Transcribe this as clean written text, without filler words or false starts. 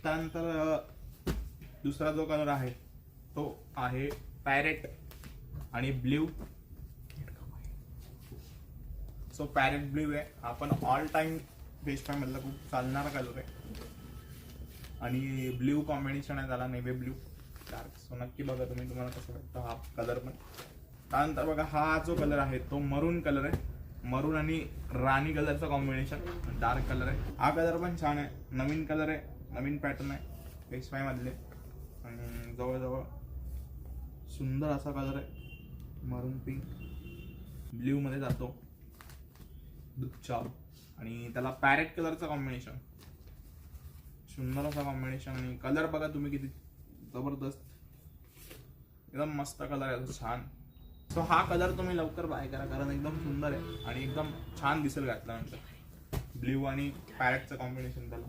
त्यानंतर दुसरा जो कलर आहे तो आहे पॅरेट आणि ब्ल्यू. सो पॅरेट ब्ल्यू आहे, आपण ऑल टाइम फेस पॅक मधला खूप चालणारा कलर आहे. आणि ब्ल्यू कॉम्बिनेशन आहे त्याला, नेव्ही ब्ल्यू डार्क. सो नक्की बघा तुम्ही, तुम्हाला कसं वाटतं हा कलर पण. त्यानंतर बघा हा जो कलर आहे तो मरून कलर आहे. मरून आणि राणी कलरचा कॉम्बिनेशन, डार्क कलर आहे. हा कलर पण छान आहे, नवीन कलर आहे, नवीन पॅटर्न आहे फेस पॅक मधले. आणि जवळजवळ सुंदर असा कलर आहे, मरून पिंक ब्ल्यू मध्ये जातो दुःचाव. आणि त्याला पॅरेट कलरचा कॉम्बिनेशन, सुंदर असा कॉम्बिनेशन. आणि कलर बघा तुम्ही किती जबरदस्त, एकदम मस्त कलर आहे, छान. सो हा कलर तुम्ही लवकर बाय करा, कारण एकदम सुंदर आहे आणि एकदम छान दिसेल घातल्यानंतर. ब्ल्यू आणि पॅरेटचं कॉम्बिनेशन त्याला.